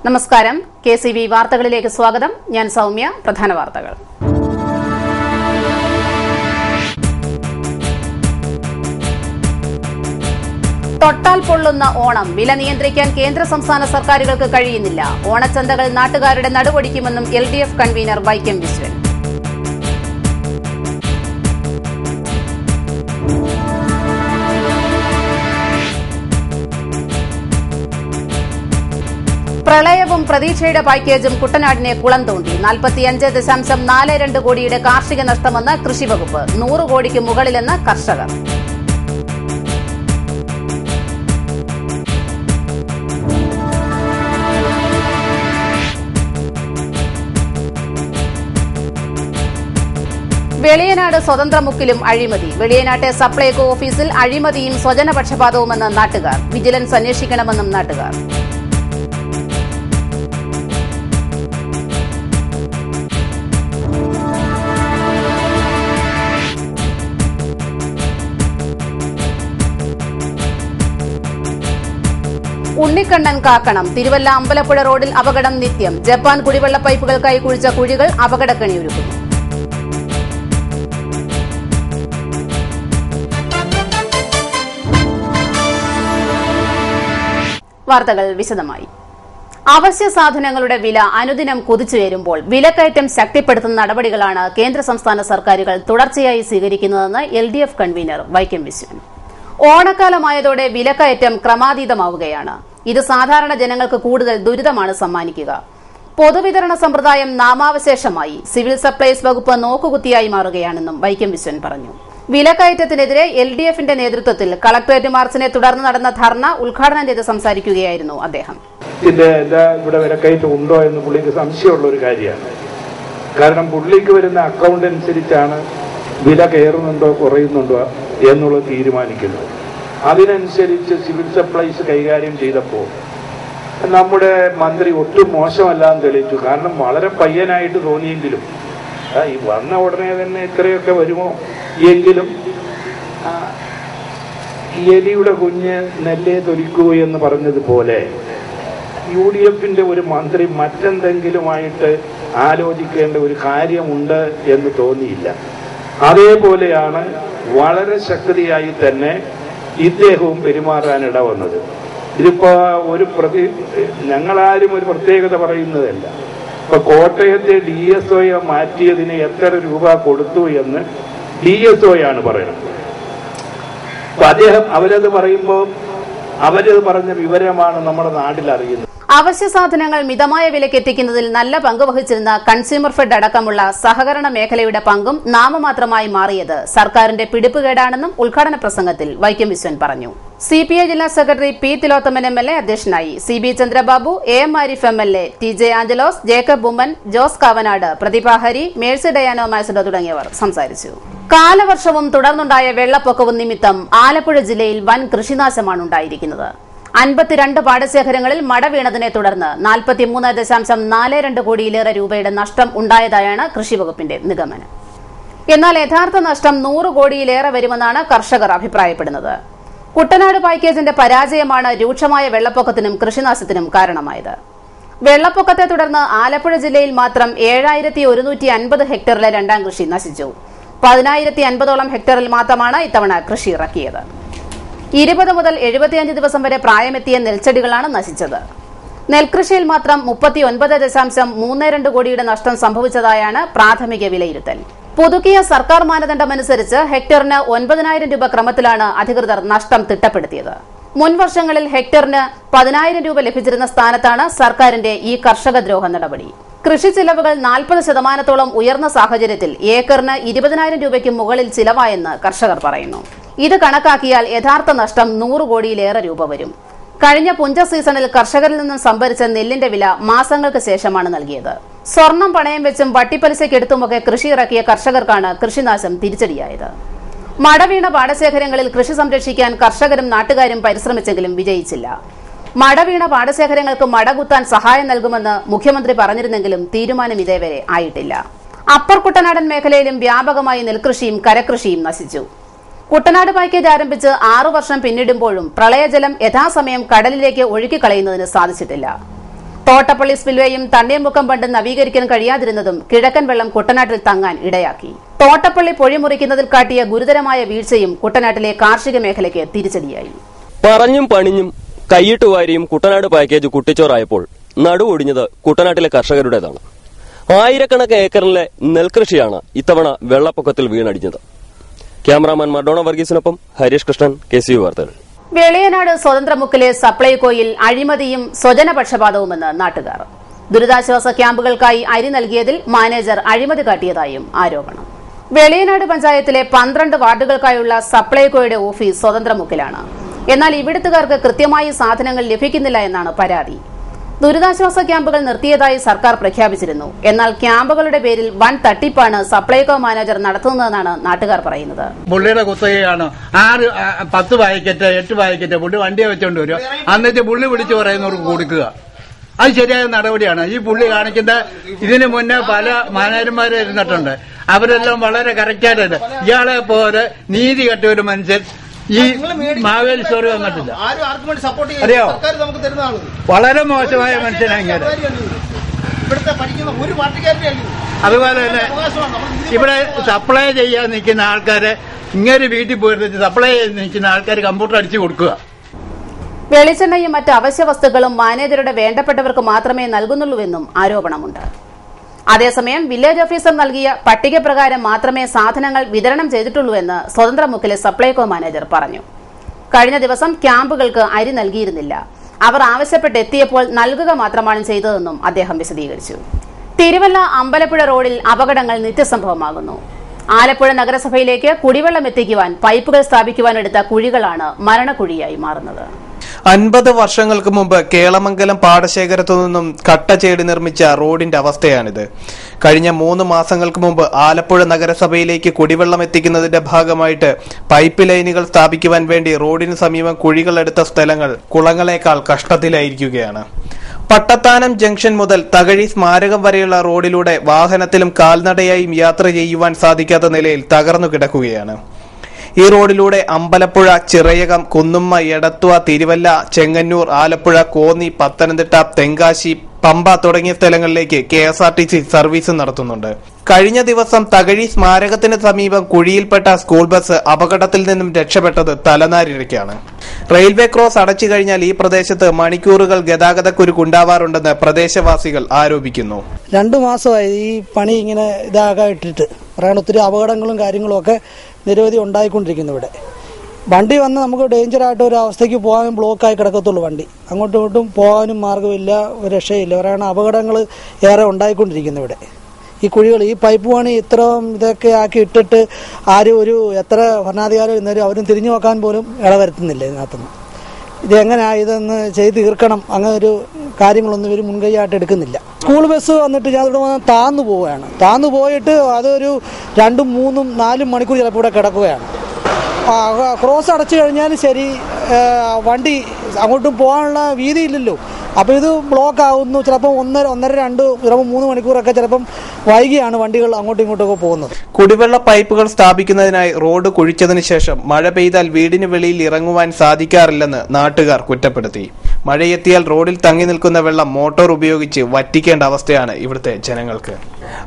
നമസ്കാരം. KCV വാർത്തകളിലേക്ക് സ്വാഗതം. ഞാൻ സൗമ്യ. പ്രധാന വാർത്തകൾ. തൊട്ടാൽ പൊള്ളുന്ന ഓണം. വില നിയന്ത്രിക്കാൻ കേന്ദ്ര സംസ്ഥാന സർക്കാരുകൾക്ക് കഴിയുന്നില്ല. ഓണച്ചന്തകൾ നാട്ടുകാരുടെ നടുവൊടിക്കുമെന്നും LDF കൺവീനർ വൈക്കം വിശ്വൻ. പ്രളയവും പ്രതീക്ഷയുടെ പാക്കേജും കുട്ടനാടിനെ കുളം തോണ്ടി. 45.42 കോടിയുടെ കാർഷിക നഷ്ടമെന്ന് കൃഷിവകുപ്പ്. 100 കോടിക്ക് മുകളിലെന്ന് കർഷകർ. വെളിയനാട് സ്വതന്ത്രമുക്കിലും അഴിമതി. വെളിയനാട്ടെ സപ്ലൈകോ ഓഫീസിൽ അഴിമതിയും സ്വജനപക്ഷപാതവുമെന്ന് നാട്ടുകാർ. വിജിലൻസ് അന്വേഷിക്കണമെന്നും നാട്ടുകാർ. ഉണ്ണിക്കണ്ണൻ കാക്കണം. തിരുവല്ല അമ്പലപ്പുഴ റോഡിൽ അപകടം നിത്യം. ജപ്പാൻ കുടിവെള്ള പൈപ്പുകൾക്കായി കുഴിച്ച കുഴികൾ അപകടക്കണിയൊരുക്കുന്നു. വാർത്തകൾ വിശദമായി. അവശ്യ സാധനങ്ങളുടെ വില അനുദിനം കുതിച്ചുയരുമ്പോൾ വിലക്കയറ്റം ശക്തിപ്പെടുത്തുന്ന നടപടികളാണ് കേന്ദ്ര സംസ്ഥാന സർക്കാരുകൾ തുടർച്ചയായി സ്വീകരിക്കുന്നതെന്ന് LDF കൺവീനർ വൈക്കം വിശ്വൻ. ഓണക്കാലമായതോടെ വിലക്കയറ്റം ക്രമാതീതമാവുകയാണ്. ഇത് സാധാരണ ജനങ്ങൾക്ക് കൂടുതൽ ദുരിതമാണ് സമ്മാനിക്കുക. പൊതുവിതരണ സമ്പ്രദായം നാമാവശേഷമായി. സിവിൽ സപ്ലൈസ് വകുപ്പ് നോക്കുകുത്തിയായി മാറുകയാണെന്നും വൈക്കം വിശ്വൻ പറഞ്ഞു. വിലക്കയറ്റത്തിനെതിരെ LDFന്റെ നേതൃത്വത്തിൽ കളക്ടറേറ്റ് മാർച്ചിനെ തുടർന്ന് നടന്ന ധർണ ഉദ്ഘാടനം ചെയ്ത് സംസാരിക്കുകയായിരുന്നു അദ്ദേഹം. ഇവിടെ വിലക്കയറ്റം ഉണ്ടോ എന്ന് പുള്ളിക്ക് സംശയമുള്ള ഒരു കാര്യമാണ്. കാരണം പുള്ളിക്ക് വരുന്ന അക്കൗണ്ട് അനുസരിച്ചാണ് വില കയറുന്നുണ്ടോ കുറയുന്നുണ്ടോ എന്നുള്ളത് തീരുമാനിക്കുന്നത്. അതിനനുസരിച്ച് സിവിൽ സപ്ലൈസ് കൈകാര്യം ചെയ്തപ്പോൾ നമ്മുടെ മന്ത്രി ഒട്ടും മോശമല്ലാന്ന് തെളിയിച്ചു. കാരണം വളരെ പയ്യനായിട്ട് തോന്നിയെങ്കിലും ഈ വന്ന ഉടനെ തന്നെ ഇത്രയൊക്കെ വരുമോ എങ്കിലും എലിയുടെ കുഞ്ഞ് നെല്ലേ തൊലിക്കൂ എന്ന് പറഞ്ഞതുപോലെ UDFന്റെ ഒരു മന്ത്രി മറ്റെന്തെങ്കിലുമായിട്ട് ആലോചിക്കേണ്ട ഒരു കാര്യമുണ്ട് എന്ന് തോന്നിയില്ല. അതേപോലെയാണ് വളരെ ശക്തിയായി തന്നെ ഇദ്ദേഹവും പെരുമാറാനിട വന്നത്. ഇതിപ്പോ ഞങ്ങളാരും ഒരു പ്രത്യേകത പറയുന്നതല്ല. ഇപ്പൊ കോട്ടയത്തെ DSO മാറ്റിയതിന് എത്ര രൂപ കൊടുത്തു എന്ന് DSO ആണ് പറയുന്നത്. അപ്പൊ അവരത് പറയുമ്പോൾ അവരത് പറഞ്ഞ വിവരമാണ് നമ്മുടെ നാട്ടിൽ അറിയുന്നത്. അവശ്യ സാധനങ്ങൾ മിതമായ വിലയ്ക്ക് എത്തിക്കുന്നതിൽ നല്ല പങ്ക് വഹിച്ചിരുന്ന കൺസ്യൂമർ ഫെഡ് അടക്കമുള്ള സഹകരണ മേഖലയുടെ പങ്കും നാമമാത്രമായി മാറിയത് സർക്കാരിന്റെ പിടിപ്പുകേടാണെന്നും ഉദ്ഘാടന പ്രസംഗത്തിൽ വൈക്കം വിശ്വൻ പറഞ്ഞു. CPI ജില്ലാ സെക്രട്ടറി P. തിലോത്തമൻ MLA അധ്യക്ഷനായി. CB Chandrababu, AM Arif MLA, TJ Anjalose, Jacob Oommen, Jose Kavanad, Prathibha Hari, Mercy Diano Macedo തുടങ്ങിയവർ സംസാരിച്ചു. കാലവർഷവും തുടർന്നുണ്ടായ വെള്ളപ്പൊക്കവും നിമിത്തം ആലപ്പുഴ ജില്ലയിൽ വൻ കൃഷിനാശമാണ് ഉണ്ടായിരിക്കുന്നത്. 52 പാടശേഖരങ്ങളിൽ മട വീണതിനെ തുടർന്ന് 43.42 കോടിയിലേറെ രൂപയുടെ നഷ്ടം ഉണ്ടായതായാണ് കൃഷിവകുപ്പിന്റെ നിഗമനം. എന്നാൽ യഥാർത്ഥ നഷ്ടം 100 കോടിയിലേറെ വരുമെന്നാണ് കർഷകർ അഭിപ്രായപ്പെടുന്നത്. കുട്ടനാട് പാക്കേജിന്റെ പരാജയമാണ് രൂക്ഷമായ വെള്ളപ്പൊക്കത്തിനും കൃഷിനാശത്തിനും കാരണമായത്. വെള്ളപ്പൊക്കത്തെ തുടർന്ന് ആലപ്പുഴ ജില്ലയിൽ മാത്രം 7150 ഹെക്ടറിലെ രണ്ടാം കൃഷി നശിച്ചു. 10,050ഓളം ഹെക്ടറിൽ മാത്രമാണ് ഇത്തവണ കൃഷി ഇറക്കിയത്. 20 മുതൽ 75 ദിവസം വരെ പ്രായമെത്തിയ നെൽച്ചെടികളാണ് നശിച്ചത്. നെൽകൃഷിയിൽ മാത്രം 39.32 കോടിയുടെ നഷ്ടം സംഭവിച്ചതായാണ് പ്രാഥമിക വിലയിരുത്തൽ. പുതുക്കിയ സർക്കാർ മാനദണ്ഡമനുസരിച്ച് ഹെക്ടറിന് 9,000 രൂപ ക്രമത്തിലാണ് അധികൃതർ നഷ്ടം തിട്ടപ്പെടുത്തിയത്. മുൻ വർഷങ്ങളിൽ ഹെക്ടറിന് 10,000 രൂപ ലഭിച്ചിരുന്ന സ്ഥാനത്താണ് സർക്കാരിന്റെ ഈ കർഷകദ്രോഹ നടപടി. കൃഷി ചിലവുകൾ 40% ഉയർന്ന സാഹചര്യത്തിൽ ഏക്കറിന് 20,000 രൂപയ്ക്ക് മുകളിൽ ചിലവായെന്ന് കർഷകർ പറയുന്നു. ഇത് കണക്കാക്കിയാൽ യഥാർത്ഥ നഷ്ടം 100 കോടിയിലേറെ രൂപ വരും. കഴിഞ്ഞ പുഞ്ച സീസണിൽ കർഷകരിൽ നിന്നും സംഭരിച്ച നെല്ലിന്റെ വില മാസങ്ങൾക്ക് ശേഷമാണ് നൽകിയത്. സ്വർണം പണയം വെച്ചും വട്ടിപ്പലിശയ്ക്കെടുത്തുമൊക്കെ കൃഷി ഇറക്കിയ കർഷകർക്കാണ് കൃഷിനാശം തിരിച്ചടിയായത്. മടവീണ പാടശേഖരങ്ങളിൽ കൃഷി സംരക്ഷിക്കാൻ കർഷകരും നാട്ടുകാരും പരിശ്രമിച്ചെങ്കിലും വിജയിച്ചില്ല. മടവീണ പാടശേഖരങ്ങൾക്ക് മടകുത്താൻ സഹായം നൽകുമെന്ന് മുഖ്യമന്ത്രി പറഞ്ഞിരുന്നെങ്കിലും തീരുമാനം ഇതേവരെ ആയിട്ടില്ല. അപ്പർ കുട്ടനാടൻ മേഖലയിലും വ്യാപകമായി നെൽകൃഷിയും കരകൃഷിയും നശിച്ചു. കുട്ടനാട് പാക്കേജ് ആരംഭിച്ച് 6 വർഷം പിന്നിടുമ്പോഴും പ്രളയജലം യഥാസമയം കടലിലേക്ക് ഒഴുക്കിക്കളയുന്നതിന് സാധിച്ചിട്ടില്ല. തോട്ടപ്പള്ളി സ്പിൽവേയും തണ്ണീർമുക്കം ബണ്ടും നവീകരിക്കാൻ കഴിയാതിരുന്നതും കിഴക്കൻ വെള്ളം കുട്ടനാട്ടിൽ തങ്ങാൻ ഇടയാക്കി. തോട്ടപ്പള്ളി പൊഴിമുറിക്കുന്നതിൽ കാട്ടിയ ഗുരുതരമായ വീഴ്ചയും കുട്ടനാട്ടിലെ കാർഷിക മേഖലയ്ക്ക് തിരിച്ചടിയായി. പറഞ്ഞും പണിഞ്ഞും കൈയിട്ടുവാരിയും കുട്ടനാട് പാക്കേജ് കുട്ടിച്ചോറായപ്പോൾ നടുവൊടിഞ്ഞത് കുട്ടനാട്ടിലെ കർഷകരുടേതാണ്. ആയിരക്കണക്കിന് ഏക്കറിലെ നെൽകൃഷിയാണ് ഇത്തവണ വെള്ളപ്പൊക്കത്തിൽ വീണടിഞ്ഞത്. ക്യാമറാമാൻ മഡോണ വർഗീസിനൊപ്പം ഹരീഷ് കൃഷ്ണൻ, KCV വാർത്തകൾ. വെളിയനാട് സ്വതന്ത്രമുക്കിലെ സപ്ലൈകോയിൽ അഴിമതിയും സ്വജനപക്ഷപാതവുമെന്ന് നാട്ടുകാർ. ദുരിതാശ്വാസ ക്യാമ്പുകൾക്കായി അരി നൽകിയതിൽ മാനേജർ അഴിമതി കാട്ടിയതായും ആരോപണം. വെളിയനാട് പഞ്ചായത്തിലെ 12 വാർഡുകൾക്കായുള്ള സപ്ലൈകോയുടെ ഓഫീസ് സ്വതന്ത്രമുക്കിലാണ്. എന്നാൽ ഇവിടുത്തുകാർക്ക് കൃത്യമായി സാധനങ്ങൾ ലഭിക്കുന്നില്ല എന്നാണ് പരാതി. ദുരിതാശ്വാസ ക്യാമ്പുകൾ നിർത്തിയതായി സർക്കാർ പ്രഖ്യാപിച്ചിരുന്നു. എന്നാൽ ക്യാമ്പുകളുടെ പേരിൽ വൻ തട്ടിപ്പാണ് സപ്ലൈകോ മാനേജർ നടത്തുന്നതെന്നാണ് നാട്ടുകാർ പറയുന്നത്. പുള്ളിയുടെ കുത്തകയാണ് 10 പാക്കറ്റ് 8 പാക്കറ്റ് പുള്ളി വണ്ടിയെ വെച്ചോണ്ട് വരും. എന്നിട്ട് പുള്ളി വിളിച്ചു പറയുന്നവർക്ക് കൊടുക്കുക. അത് ശരിയായ നടപടിയാണ്. ഈ പുള്ളി കാണിക്കുന്ന ഇതിനു മുന്നേ പല മാനേജർമാരെ ഇരുന്നിട്ടുണ്ട്. അവരെല്ലാം വളരെ കറക്റ്റായിട്ട് ഇയാളെ പോലെ നീതി കെട്ട ഒരു മനുഷ്യൻ ഈ മാവേലി സ്റ്റോറി വന്നിട്ടില്ല. അറിയോ, വളരെ മോശമായ മനുഷ്യനാണ് ഇങ്ങനെ. അതുപോലെ തന്നെ ഇവിടെ സപ്ലൈ ചെയ്യാൻ നിൽക്കുന്ന ആൾക്കാരെ ഇങ്ങനെ വീട്ടിൽ പോയിട്ട് സപ്ലൈ ചെയ്ത് നിൽക്കുന്ന ആൾക്കാർ കമ്പ്യൂട്ടർ അടിച്ചു കൊടുക്കുക. വെളിച്ചെണ്ണയും മറ്റ് അവശ്യ വസ്തുക്കളും മാനേജറുടെ വേണ്ടപ്പെട്ടവർക്ക് മാത്രമേ നൽകുന്നുള്ളൂവെന്നും ആരോപണമുണ്ട്. അതേസമയം വില്ലേജ് ഓഫീസർ നൽകിയ പട്ടിക പ്രകാരം മാത്രമേ സാധനങ്ങൾ വിതരണം ചെയ്തിട്ടുള്ളൂവെന്ന് സ്വതന്ത്രമുക്കിലെ സപ്ലൈകോ മാനേജർ പറഞ്ഞു. കഴിഞ്ഞ ദിവസം ക്യാമ്പുകൾക്ക് അരി നൽകിയിരുന്നില്ല. അവർ ആവശ്യപ്പെട്ടെത്തിയപ്പോൾ നൽകുക മാത്രമാണ് ചെയ്തതെന്നും അദ്ദേഹം വിശദീകരിച്ചു. തിരുവല്ല അമ്പലപ്പുഴ റോഡിൽ അപകടങ്ങൾ നിത്യസംഭവമാകുന്നു. ആലപ്പുഴ നഗരസഭയിലേക്ക് കുടിവെള്ളം എത്തിക്കുവാൻ പൈപ്പുകൾ സ്ഥാപിക്കുവാനെടുത്ത കുഴികളാണ് മരണക്കുഴിയായി മാറുന്നത്. 50 വർഷങ്ങൾക്ക് മുമ്പ് കേളമംഗലം പാടശേഖരത്തു നിന്നും കട്ട ചേടി നിർമ്മിച്ച റോഡിന്റെ അവസ്ഥയാണിത്. കഴിഞ്ഞ 3 മാസങ്ങൾക്ക് മുമ്പ് ആലപ്പുഴ നഗരസഭയിലേക്ക് കുടിവെള്ളം എത്തിക്കുന്നതിന്റെ ഭാഗമായിട്ട് പൈപ്പ് ലൈനുകൾ സ്ഥാപിക്കുവാൻ വേണ്ടി റോഡിന് സമീപം കുഴികളെടുത്ത സ്ഥലങ്ങൾ കുളങ്ങളെക്കാൾ കഷ്ടത്തിലായിരിക്കുകയാണ്. പട്ടത്താനം ജംഗ്ഷൻ മുതൽ തകഴി സ്മാരകം വരെയുള്ള റോഡിലൂടെ വാഹനത്തിലും കാൽനടയായും യാത്ര ചെയ്യുവാൻ സാധിക്കാത്ത നിലയിൽ തകർന്നു കിടക്കുകയാണ്. ഈ റോഡിലൂടെ അമ്പലപ്പുഴ, ചിറയകം, കുന്നുമ്മ, എടത്വ, തിരുവല്ല, ചെങ്ങന്നൂർ, ആലപ്പുഴ, കോന്നി, പത്തനംതിട്ട, തെങ്കാശി, പമ്പ തുടങ്ങിയ സ്ഥലങ്ങളിലേക്ക് KSRTC സർവീസ് നടത്തുന്നുണ്ട്. കഴിഞ്ഞ ദിവസം തകഴി സ്മാരകത്തിന് സമീപം കുഴിയിൽപ്പെട്ട സ്കൂൾ ബസ് അപകടത്തിൽ നിന്നും രക്ഷപ്പെട്ടത് തലനാരിഴയ്ക്കാണ്. റെയിൽവേ ക്രോസ് അടച്ചു കഴിഞ്ഞാൽ ഈ പ്രദേശത്ത് മണിക്കൂറുകൾ ഗതാഗതക്കുരുക്കുണ്ടാവാറുണ്ടെന്ന് പ്രദേശവാസികൾ ആരോപിക്കുന്നു. 2 മാസമായി ഈ പണി ഇങ്ങനെ ഇതാകായിട്ടിട്ട് പറയാൻ ഒത്തിരി അപകടങ്ങളും കാര്യങ്ങളും ഒക്കെ നിരവധി ഉണ്ടായിക്കൊണ്ടിരിക്കുന്നു. ഇവിടെ വണ്ടി വന്ന് നമുക്ക് ഡേഞ്ചറായിട്ട് ഒരു അവസ്ഥയ്ക്ക് പോകാൻ ബ്ലോക്കായി കിടക്കത്തുള്ളൂ. വണ്ടി അങ്ങോട്ടും ഇങ്ങോട്ടും പോകാനും മാർഗമില്ല, ഒരു രക്ഷയില്ല. പറയുന്ന അപകടങ്ങൾ ഏറെ ഉണ്ടായിക്കൊണ്ടിരിക്കുന്നു ഇവിടെ. ഈ കുഴികൾ, ഈ പൈപ്പ് പണി ഇത്രയും ഇതൊക്കെ ആക്കി ഇട്ടിട്ട് ആരും എത്ര ഭരണാധികാരി ഇരുന്നാലും അവരും തിരിഞ്ഞു നോക്കാൻ പോലും ഇടവരുത്തുന്നില്ല ഇതിനകത്തുനിന്ന്. ഇതെങ്ങനെയാ ഇതൊന്ന് ചെയ്ത് തീർക്കണം, അങ്ങനെ ഒരു കാര്യങ്ങളൊന്നും ഇവർ മുൻകൈയായിട്ട് എടുക്കുന്നില്ല. സ്കൂൾ ബസ് വന്നിട്ട് ഞാൻ ഇവിടെ വന്ന് താന്നു പോവുകയാണ്. താന്നു പോയിട്ട് അതൊരു 2, 3, 4 മണിക്കൂർ ചിലപ്പോൾ ഇവിടെ കിടക്കുകയാണ്. ക്രോസ് അടച്ചു കഴിഞ്ഞാൽ ശരി, വണ്ടി അങ്ങോട്ടും പോകാനുള്ള വീതി ഇല്ലല്ലോ. അപ്പോൾ ഇത് ബ്ലോക്ക് ആവുന്നു. ചിലപ്പോൾ 1, 1.5, 2, ചിലപ്പോൾ 3 മണിക്കൂറൊക്കെ ചിലപ്പം വൈകിയാണ് വണ്ടികൾ അങ്ങോട്ടും ഇങ്ങോട്ടൊക്കെ പോകുന്നത്. കുടിവെള്ള പൈപ്പുകൾ സ്ഥാപിക്കുന്നതിനായി റോഡ് കുഴിച്ചതിന് ശേഷം മഴ പെയ്താൽ വീടിന് വെളിയിൽ ഇറങ്ങുവാൻ സാധിക്കാറില്ലെന്ന് നാട്ടുകാർ കുറ്റപ്പെടുത്തി. മഴയെത്തിയാൽ റോഡിൽ തങ്ങി നിൽക്കുന്ന വെള്ളം മോട്ടോർ ഉപയോഗിച്ച് വറ്റിക്കേണ്ട അവസ്ഥയാണ് ഇവിടുത്തെ ജനങ്ങൾക്ക്.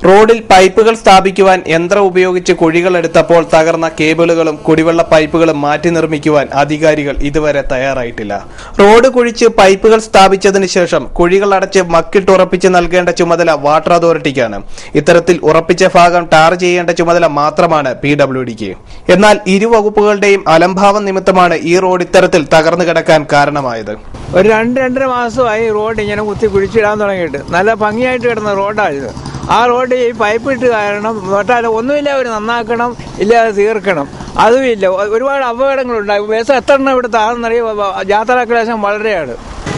റോഡിൽ പൈപ്പുകൾ സ്ഥാപിക്കുവാൻ യന്ത്രം ഉപയോഗിച്ച് കുഴികൾ എടുത്തപ്പോൾ തകർന്ന കേബിളുകളും കുടിവെള്ള പൈപ്പുകളും മാറ്റി നിർമ്മിക്കുവാൻ അധികാരികൾ ഇതുവരെ തയ്യാറായിട്ടില്ല. റോഡ് കുഴിച്ച് പൈപ്പുകൾ സ്ഥാപിച്ചതിന് ശേഷം കുഴികൾ അടച്ച് മക്കിട്ടുറപ്പിച്ച് നൽകേണ്ട ചുമതല വാട്ടർ അതോറിറ്റിക്കാണ്. ഇത്തരത്തിൽ ഉറപ്പിച്ച ഭാഗം ടാർ ചെയ്യേണ്ട ചുമതല മാത്രമാണ് PWDക്ക്. എന്നാൽ ഇരു വകുപ്പുകളുടെയും അലംഭാവം നിമിത്തമാണ് ഈ റോഡ് ഇത്തരത്തിൽ തകർന്നു കിടക്കാൻ കാരണമായത്. ഒരു 2-2.5 മാസമായി റോഡ് ഇങ്ങനെ കുത്തി കുഴിച്ചിടാൻ തുടങ്ങിയിട്ട്. നല്ല ഭംഗിയായിട്ട് കിടന്ന റോഡാണിത്. ആ റോഡ് ഈ പൈപ്പ് ഇട്ട് കാരണം ഒന്നുമില്ല, അവർ നന്നാക്കണം, ഇല്ല അത് തീർക്കണം, അതുമില്ല. ഒരുപാട് അപകടങ്ങളുണ്ടായി. ബസ് എത്ര എണ്ണം ഇവിടെ താഴ്ന്നറിയ യാത്രാക്ലേശം വളരെയാണ്.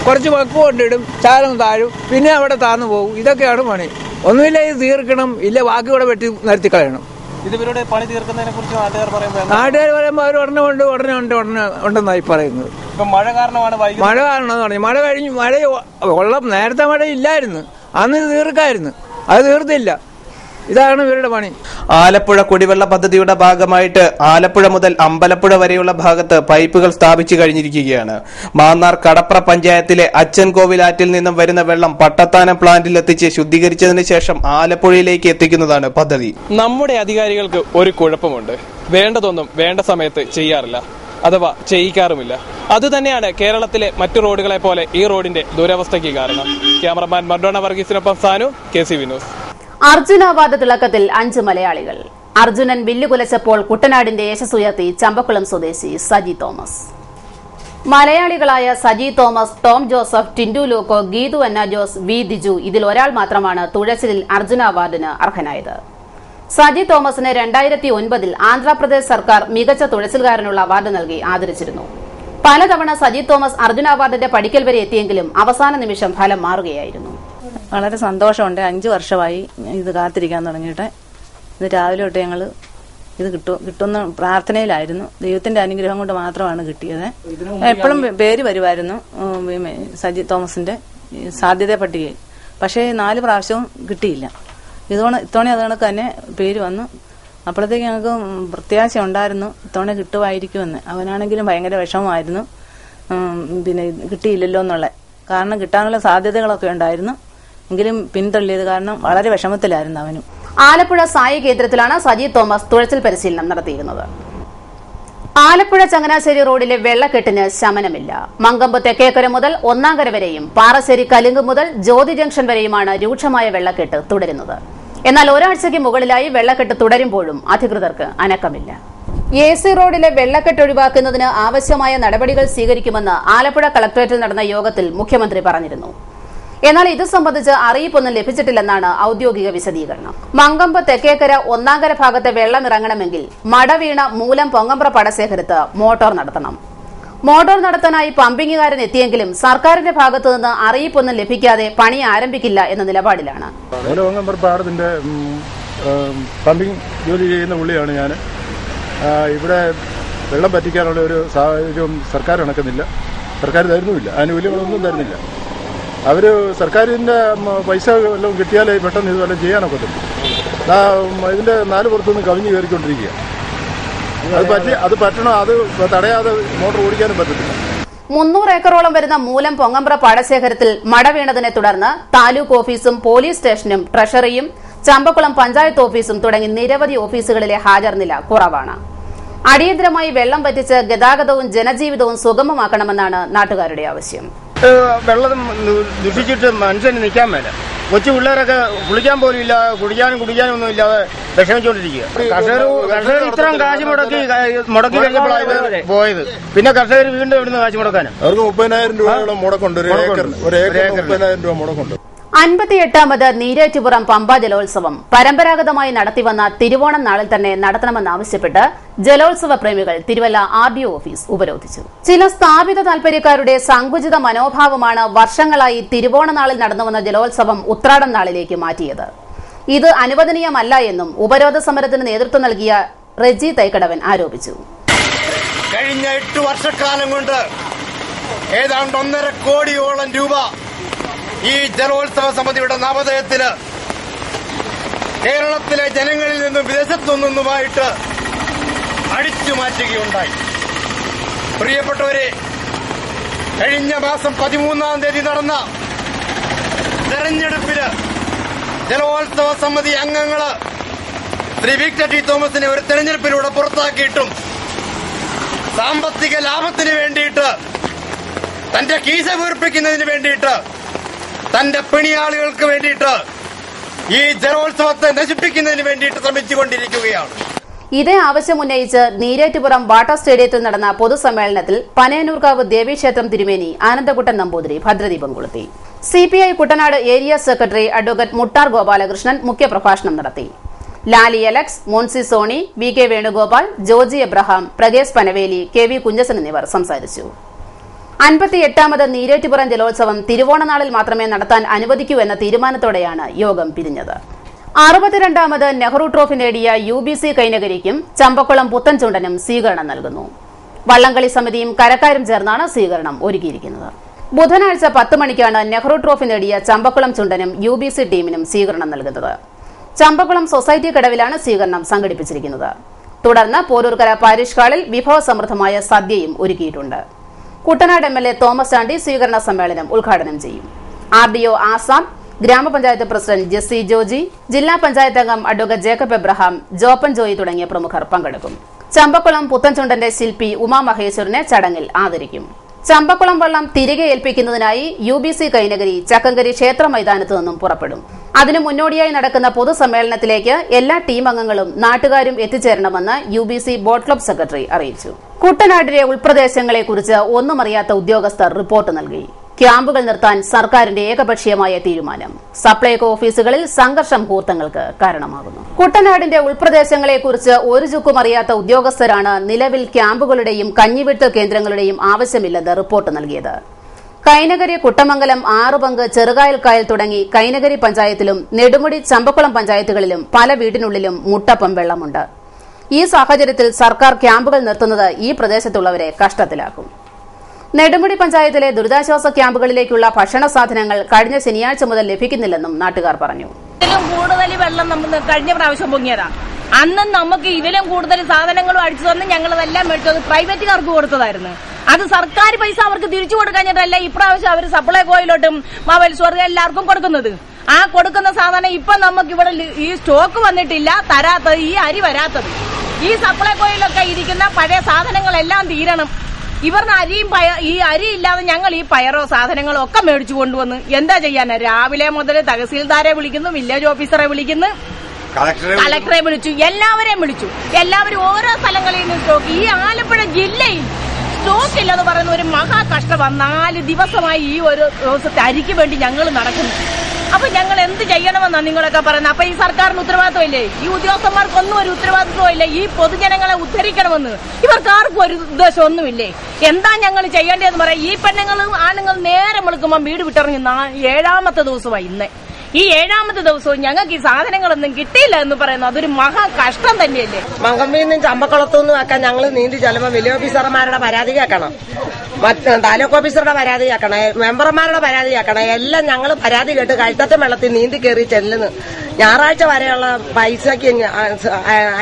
കുറച്ച് വക്ക് കൊണ്ടിടും, ചാരം താഴും, പിന്നെ അവിടെ താഴ്ന്നു പോകും. ഇതൊക്കെയാണ് പണി. ഒന്നുമില്ല, ഇത് തീർക്കണം, ഇല്ല ബാക്കി കൂടെ വെട്ടി നിർത്തി കളയണം. ഇവരുടെ പണി തീർക്കുന്നതിനെ കുറിച്ച് നാട്ടുകാർ പറയുമ്പോൾ അവർ ഉടനെ ഉണ്ടെന്നായി പറയുന്നത്. മഴ കാരണമാണ് മഴ കാരണമെന്ന് പറഞ്ഞു. മഴ കഴിഞ്ഞ് നേരത്തെ മഴ ഇല്ലായിരുന്നു, അന്ന് ഇത് തീർക്കായിരുന്നു, അത് തീർത്തില്ല. ഇതാണ് ഇവരുടെ പണി. ആലപ്പുഴ കുടിവെള്ള പദ്ധതിയുടെ ഭാഗമായിട്ട് ആലപ്പുഴ മുതൽ അമ്പലപ്പുഴ വരെയുള്ള ഭാഗത്ത് പൈപ്പുകൾ സ്ഥാപിച്ചു കഴിഞ്ഞിരിക്കുകയാണ്. മാന്നാർ കടപ്ര പഞ്ചായത്തിലെ അച്ചൻകോവിലാറ്റിൽ നിന്നും വരുന്ന വെള്ളം പട്ടത്താനം പ്ലാന്റിൽ എത്തിച്ച് ശുദ്ധീകരിച്ചതിന് ശേഷം ആലപ്പുഴയിലേക്ക് എത്തിക്കുന്നതാണ് പദ്ധതി. നമ്മുടെ അധികാരികൾക്ക് ഒരു കുഴപ്പമുണ്ട്. വേണ്ടതൊന്നും വേണ്ട സമയത്ത് ചെയ്യാറില്ല, അഥവാ ചെയ്യിക്കാറുമില്ല. അതുതന്നെയാണ് കേരളത്തിലെ മറ്റു റോഡുകളെ പോലെ ഈ റോഡിന്റെ ദുരവസ്ഥയ്ക്ക് കാരണം. ക്യാമറമാൻ മർഡോണ വർഗീസിനൊപ്പം സാനു, KCV ന്യൂസ്. അർജുനാവാദ തിളക്കത്തിൽ 5 മലയാളികൾ. അർജുനൻ വില്ലുകുലച്ചപ്പോൾ കുട്ടനാടിന്റെ യശസ്സുയർത്തി ചമ്പക്കുളം സ്വദേശി സജി തോമസ്. മലയാളികളായ സജി തോമസ്, ടോം ജോസഫ്, ടിൻഡു ലൂക്കോ, ഗീതു അന്ന ജോസ്, വി ദിജു ഇതിൽ ഒരാൾ മാത്രമാണ് തുഴച്ചിലിൽ അർജുന അവാർഡിന് അർഹനായത്. സജി തോമസിന് 2009 ആന്ധ്രാപ്രദേശ് സർക്കാർ മികച്ച തുഴച്ചിൽക്കാരനുള്ള അവാർഡ് നൽകി ആദരിച്ചിരുന്നു. പലതവണ സജി തോമസ് അർജുന അവാർഡിന്റെ പടിക്കൽ വരെ എത്തിയെങ്കിലും അവസാന നിമിഷം ഫലം മാറുകയായിരുന്നു. വളരെ സന്തോഷമുണ്ട്. 5 വർഷമായി ഇത് കാത്തിരിക്കാൻ തുടങ്ങിയിട്ട്. ഇത് രാവിലെ തൊട്ട് ഞങ്ങൾ ഇത് കിട്ടുന്ന പ്രാർത്ഥനയിലായിരുന്നു. ദൈവത്തിന്റെ അനുഗ്രഹം കൊണ്ട് മാത്രമാണ് കിട്ടിയത്. എപ്പോഴും പേര് വരുമായിരുന്നു സജി തോമസിന്റെ സാധ്യത പട്ടികയിൽ. പക്ഷേ 4 പ്രാവശ്യവും കിട്ടിയില്ല. ഇത്തവണ അത് കണക്ക് തന്നെ പേര് വന്നു. അപ്പോഴത്തേക്ക് ഞങ്ങൾക്ക് പ്രത്യാശ ഉണ്ടായിരുന്നു ഇത്തവണ കിട്ടുമായിരിക്കുമെന്ന്. അവനാണെങ്കിലും ഭയങ്കര വിഷമമായിരുന്നു, പിന്നെ കിട്ടിയില്ലല്ലോ എന്നുള്ള. കാരണം കിട്ടാനുള്ള സാധ്യതകളൊക്കെ ഉണ്ടായിരുന്നു, എങ്കിലും പിന്തള്ളിയത് കാരണം വളരെ വിഷമത്തിലായിരുന്നു അവനും. ആലപ്പുഴ സായി കേന്ദ്രത്തിലാണ് സജി തോമസ് തുഴച്ചിൽ പരിശീലനം നടത്തിയിരുന്നത്. ആലപ്പുഴ ചങ്ങനാശ്ശേരി റോഡിലെ വെള്ളക്കെട്ടിന് ശമനമില്ല. മങ്കമ്പ് തെക്കേക്കര മുതൽ ഒന്നാംകര വരെയും പാറശ്ശേരി കലുങ്ക് മുതൽ ജ്യോതി ജംഗ്ഷൻ വരെയുമാണ് രൂക്ഷമായ വെള്ളക്കെട്ട് തുടരുന്നത്. എന്നാൽ ഒരാഴ്ചയ്ക്ക് മുകളിലായി വെള്ളക്കെട്ട് തുടരുമ്പോഴും അധികൃതർക്ക് അനക്കമില്ല. AC റോഡിലെ വെള്ളക്കെട്ട് ഒഴിവാക്കുന്നതിന് ആവശ്യമായ നടപടികൾ സ്വീകരിക്കുമെന്ന് ആലപ്പുഴ കളക്ടറേറ്റിൽ നടന്ന യോഗത്തിൽ മുഖ്യമന്ത്രി പറഞ്ഞിരുന്നു. എന്നാൽ ഇത് സംബന്ധിച്ച് അറിയിപ്പൊന്നും ലഭിച്ചിട്ടില്ലെന്നാണ് ഔദ്യോഗിക വിശദീകരണം. മങ്കമ്പ് തെക്കേക്കര ഒന്നാംകര ഭാഗത്തെ വെള്ളം ഇറങ്ങണമെങ്കിൽ മടവീണ മൂലം പൊങ്ങമ്പ്ര പടശേഖരത്ത് മോട്ടോർ നടത്തണം. മോട്ടോർ നടത്താനായി പമ്പിങ്ങുകാരൻ എത്തിയെങ്കിലും സർക്കാരിന്റെ ഭാഗത്തുനിന്ന് അറിയിപ്പൊന്നും ലഭിക്കാതെ പണി ആരംഭിക്കില്ല എന്ന നിലപാടിലാണ്. പാടത്തിന്റെ പമ്പിംഗ് ജോലി ചെയ്യുന്ന പുള്ളിയാണ് ഞാൻ. ഇവിടെ വെള്ളം പറ്റിക്കാനുള്ള ഒരു സാഹചര്യം സർക്കാർ നടക്കുന്നില്ല, സർക്കാർ തരുന്നുമില്ല, ആനുകൂല്യങ്ങളൊന്നും തരുന്നില്ല. അവർ സർക്കാരിൻ്റെ പൈസ വല്ലതും കിട്ടിയാലേ പെട്ടെന്ന് ഇത് വല്ലതും ചെയ്യാനൊക്കത്തില്ല. ഇതിൻ്റെ 4 പുറത്തുനിന്ന് കവിഞ്ഞ് കയറിക്കൊണ്ടിരിക്കുക. അത് പറ്റണം, അത് തടയാതെ മോട്ടോർ ഓടിക്കാനും പറ്റത്തില്ല. 300 ഏക്കറോളം വരുന്ന മൂലം പൊങ്ങമ്പ്ര പാടശേഖരത്തിൽ മട വീണതിനെ തുടർന്ന് താലൂക്ക് ഓഫീസും പോലീസ് സ്റ്റേഷനും ട്രഷറിയും ചമ്പക്കുളം പഞ്ചായത്ത് ഓഫീസും തുടങ്ങി നിരവധി ഓഫീസുകളിലെ ഹാജർ നില കുറവാണ്. അടിയന്തരമായി വെള്ളം പറ്റിച്ച് ഗതാഗതവും ജനജീവിതവും സുഗമമാക്കണമെന്നാണ് നാട്ടുകാരുടെ ആവശ്യം. വെള്ളം ദുഷിച്ചിട്ട് മനുഷ്യന് നിൽക്കാൻ മേല. കൊച്ചു പിള്ളേരൊക്കെ കുളിക്കാൻ പോലും ഇല്ല, കുടിക്കാനും ഒന്നും ഇല്ലാതെ വിഷമിച്ചുകൊണ്ടിരിക്കുക. കർഷകർ ഇത്രയും കാശ് മുടക്കി കഴിഞ്ഞപ്പോഴാണ് പോയത്. പിന്നെ കർഷകർ വീണ്ടും ഇവിടുന്ന് കാശ് മുടക്കാനും അവർക്ക് 30,000 രൂപയോളം മുടക്കുണ്ട്. ഒരു ഏക്കർ 30,000 രൂപ മുടക്കുണ്ട്. 58ാമത് നീരേറ്റുപുറം പമ്പ ജലോത്സവം പരമ്പരാഗതമായി നടത്തിവന്ന തിരുവോണം നാളിൽ തന്നെ നടത്തണമെന്നാവശ്യപ്പെട്ട് ജലോത്സവ പ്രേമികൾ തിരുവല്ല RDO ഓഫീസ് ഉപരോധിച്ചു. ചില സ്ഥാപിത താൽപര്യക്കാരുടെ സങ്കുചിത മനോഭാവമാണ് വർഷങ്ങളായി തിരുവോണനാളിൽ നടന്നുവന്ന ജലോത്സവം ഉത്രാടം നാളിലേക്ക് മാറ്റിയത്. ഇത് അനുവദനീയമല്ല എന്നും ഉപരോധ സമരത്തിന് നേതൃത്വം നൽകിയ റെജി തൈക്കടവൻ ആരോപിച്ചു. കഴിഞ്ഞ 8 വർഷക്കാലം കൊണ്ട് ഏതാണ്ട് 1.5 കോടിയോളം രൂപ ഈ ജലോത്സവ സമിതിയുടെ നവോദയത്തിന് കേരളത്തിലെ ജനങ്ങളിൽ നിന്നും വിദേശത്തു നിന്നുമായിട്ട് അടിച്ചു മാറ്റുകയുണ്ടായി. പ്രിയപ്പെട്ടവരെ, കഴിഞ്ഞ മാസം 13-ാം തീയതി നടന്ന തെരഞ്ഞെടുപ്പില് ജലോത്സവ സമിതി അംഗങ്ങള് ശ്രീ വിക്ടർ ടി തോമസിനെ ഒരു തെരഞ്ഞെടുപ്പിലൂടെ പുറത്താക്കിയിട്ടും സാമ്പത്തിക ലാഭത്തിന് വേണ്ടിയിട്ട്, തന്റെ കീശ വീർപ്പിക്കുന്നതിന് വേണ്ടിയിട്ട്, തന്റെ പിണിയാളുകൾക്ക് വേണ്ടിയിട്ട് ഈ ജലോത്സവത്തെ നശിപ്പിക്കുന്നതിന് വേണ്ടിയിട്ട് ശ്രമിച്ചുകൊണ്ടിരിക്കുകയാണ്. ഇതേ ആവശ്യം ഉന്നയിച്ച് നീരേറ്റുപുറം വാട്ടർ സ്റ്റേഡിയത്തിൽ നടന്ന പൊതുസമ്മേളനത്തിൽ പനയന്നൂർക്കാവ് ദേവീക്ഷേത്രം തിരുമേനി ആനന്ദകുട്ടൻ നമ്പൂതിരി ഭദ്രദീപം കൊളുത്തി. CPI Kuttanad area secretary advocate Muttar Gopalakrishnan മുഖ്യപ്രഭാഷണം നടത്തി. Lali Alex, Monsy Sony, VK Venugopal, Joji Abraham, Prakesh Panaveli, KV Kunjasan എന്നിവർ സംസാരിച്ചു. 58ാമത് നീരേറ്റുപുറം ജലോത്സവം തിരുവോണനാളിൽ മാത്രമേ നടത്താൻ അനുവദിക്കൂ എന്ന തീരുമാനത്തോടെയാണ് യോഗം പിരിഞ്ഞത്. 62ാമത് നെഹ്റു ട്രോഫി നേടിയ UBC കൈനകരിക്കും ചമ്പക്കുളം പുത്തൻചുണ്ടനും സ്വീകരണം നൽകുന്നു. വള്ളംകളി സമിതിയും കരക്കാരും ചേർന്നാണ് സ്വീകരണം ഒരുക്കിയിരിക്കുന്നത്. ബുധനാഴ്ച 10 മണിക്കാണ് നെഹ്റു ട്രോഫി നേടിയ ചമ്പക്കുളം ചുണ്ടനും UBC ടീമിനും സ്വീകരണം നൽകുന്നത്. ചമ്പക്കുളം സൊസൈറ്റി കടവിലാണ് സ്വീകരണം സംഘടിപ്പിച്ചിരിക്കുന്നത്. തുടർന്ന് പോരൂർക്കര പാരിഷ് ഹാളിൽ വിഭവസമൃദ്ധമായ സദ്യയും ഒരുക്കിയിട്ടുണ്ട്. കുട്ടനാട് MLA തോമസ് ചാണ്ടി സ്വീകരണ സമ്മേളനം ഉദ്ഘാടനം ചെയ്യും. RDO ആസാം, ഗ്രാമപഞ്ചായത്ത് പ്രസിഡന്റ് ജെസ്സി ജോജി, ജില്ലാ പഞ്ചായത്ത് അംഗം advocate Jacob Abraham, Joppan Joy തുടങ്ങിയ പ്രമുഖർ പങ്കെടുക്കും. ചമ്പക്കുളം പുത്തൻചുണ്ടന്റെ ശില്പി ഉമാമഹേശ്വരനെ ചടങ്ങിൽ ആദരിക്കും. ചമ്പക്കുളം വള്ളം തിരികെ ഏൽപ്പിക്കുന്നതിനായി UBC കൈനകരി ചക്കങ്കരി ക്ഷേത്ര മൈതാനത്ത് നിന്നും പുറപ്പെടും. അതിനു മുന്നോടിയായി നടക്കുന്ന പൊതുസമ്മേളനത്തിലേക്ക് എല്ലാ ടീം അംഗങ്ങളും നാട്ടുകാരും എത്തിച്ചേരണമെന്ന് UBC ബോട്ട് ക്ലബ് സെക്രട്ടറി അറിയിച്ചു. കുട്ടനാടിലെ ഉൾപ്രദേശങ്ങളെക്കുറിച്ച് ഒന്നും അറിയാത്ത ഉദ്യോഗസ്ഥർ റിപ്പോർട്ട് നൽകി. ക്യാമ്പുകൾ നിർത്താൻ സർക്കാരിന്റെ ഏകപക്ഷീയമായ തീരുമാനം സപ്ലൈകോ ഓഫീസുകളിൽ സംഘർഷ മുഹൂർത്തങ്ങൾക്ക് കാരണമാകുന്നു. കുട്ടനാടിന്റെ ഉൾപ്രദേശങ്ങളെക്കുറിച്ച് ഒരു ചുക്കും അറിയാത്ത ഉദ്യോഗസ്ഥരാണ് നിലവിൽ ക്യാമ്പുകളുടെയും കഞ്ഞിവെട്ടൽ കേന്ദ്രങ്ങളുടെയും ആവശ്യമില്ലെന്ന് റിപ്പോർട്ട് നൽകിയത്. കൈനകരി, കുട്ടമംഗലം, ആറുപങ്ക്, ചെറുകായൽക്കായൽ തുടങ്ങി കൈനകരി പഞ്ചായത്തിലും നെടുമുടി, ചമ്പക്കുളം പഞ്ചായത്തുകളിലും പല വീടിനുള്ളിലും മുട്ടപ്പം വെള്ളമുണ്ട്. ഈ സാഹചര്യത്തിൽ സർക്കാർ ക്യാമ്പുകൾ നിർത്തുന്നത് ഈ പ്രദേശത്തുള്ളവരെ കഷ്ടത്തിലാക്കും. നെടുമുടി പഞ്ചായത്തിലെ ദുരിതാശ്വാസ ക്യാമ്പുകളിലേക്കുള്ള ഭക്ഷണ സാധനങ്ങൾ കഴിഞ്ഞ ശനിയാഴ്ച മുതൽ ലഭിക്കുന്നില്ലെന്നും നാട്ടുകാർ പറഞ്ഞു. കൂടുതൽ വെള്ളം നമ്മൾ കഴിഞ്ഞ പ്രാവശ്യം പൊങ്ങിയതാ. അന്ന് നമുക്ക് ഇതിലും കൂടുതൽ സാധനങ്ങളും അടിച്ചു തന്ന് ഞങ്ങളതെല്ലാം മേടിച്ചത് പ്രൈവറ്റുകാർക്ക് കൊടുത്തതായിരുന്നു. അത് സർക്കാർ പൈസ അവർക്ക് തിരിച്ചു കൊടുക്കാഞ്ഞിട്ടല്ല ഇപ്രാവശ്യം അവർ സപ്ലൈകോയിലോട്ടും മൊബൈൽ സ്റ്റോർ എല്ലാവർക്കും കൊടുക്കുന്നത്. ആ കൊടുക്കുന്ന സാധനം ഇപ്പൊ നമുക്ക് ഇവിടെ ഈ സ്റ്റോക്ക് വന്നിട്ടില്ല, തരാത്തത്, ഈ അരി വരാത്തത്. ഈ സപ്ലൈകോയിലൊക്കെ ഇരിക്കുന്ന പഴയ സാധനങ്ങളെല്ലാം തീരണം. ഇവരുടെ അരിയും ഈ അരി ഇല്ലാതെ ഞങ്ങൾ ഈ പയറോ സാധനങ്ങളോ ഒക്കെ മേടിച്ചു കൊണ്ടുവന്ന് എന്താ ചെയ്യാനാ? രാവിലെ മുതൽ തഹസീൽദാരെ വിളിക്കുന്നു, വില്ലേജ് ഓഫീസറെ വിളിക്കുന്നു, കളക്ടറെ വിളിച്ചു, എല്ലാവരെയും വിളിച്ചു. എല്ലാവരും ഓരോ സ്ഥലങ്ങളിൽ നിന്ന് സ്റ്റോക്ക്. ഈ ആലപ്പുഴ ജില്ലയിൽ സ്റ്റോക്ക് ഇല്ലെന്ന് പറയുന്ന ഒരു മഹാ കഷ്ടമാണ്. 4 ദിവസമായി ഈ ഒരു ദിവസത്തെ അരിക്ക് വേണ്ടി ഞങ്ങൾ നടക്കുന്നു. അപ്പൊ ഞങ്ങൾ എന്ത് ചെയ്യണമെന്നാണ് നിങ്ങളൊക്കെ പറയുന്നത്? അപ്പൊ ഈ സർക്കാരിന് ഉത്തരവാദിത്വമില്ലേ? ഈ ഉദ്യോഗസ്ഥന്മാർക്കൊന്നും ഒരു ഉത്തരവാദിത്വമില്ല. ഈ പൊതുജനങ്ങളെ ഉദ്ധരിക്കണമെന്ന് ഇവർക്ക് ആർക്കും ഒരു ഉദ്ദേശമൊന്നുമില്ലേ? എന്താ ഞങ്ങൾ ചെയ്യേണ്ടതെന്ന് പറയാം. ഈ പെണ്ണുങ്ങളും ആണുങ്ങൾ നേരം വെളുക്കുമ്പോൾ വീട് വിട്ടിറങ്ങി 7ാമത്തെ ദിവസമായി ഇന്ന്. ഈ 7ാമത്തെ ദിവസവും ഞങ്ങൾക്ക് ഈ സാധനങ്ങളൊന്നും കിട്ടിയില്ല എന്ന് പറയുന്നത് അതൊരു മഹാ കഷ്ടം തന്നെയല്ലേ? മങ്കമ്പീന്നും ചമ്പക്കുളത്തുനിന്നും ഒക്കെ ഞങ്ങൾ നീന്തി ചെല്ലുമ്പോൾ വലിയ ഓഫീസർമാരുടെ പരാതി കേൾക്കണം, താലൂക്ക് ഓഫീസറുടെ പരാതി കേൾക്കണം, മെമ്പർമാരുടെ പരാതി കേൾക്കണം. എല്ലാം ഞങ്ങൾ പരാതി കേട്ട് കഴുത്തത്തെ വെള്ളത്തിൽ നീന്തി കയറി ചെല്ലുന്നു. ഞായറാഴ്ച വരെയുള്ള പൈസയ്ക്ക്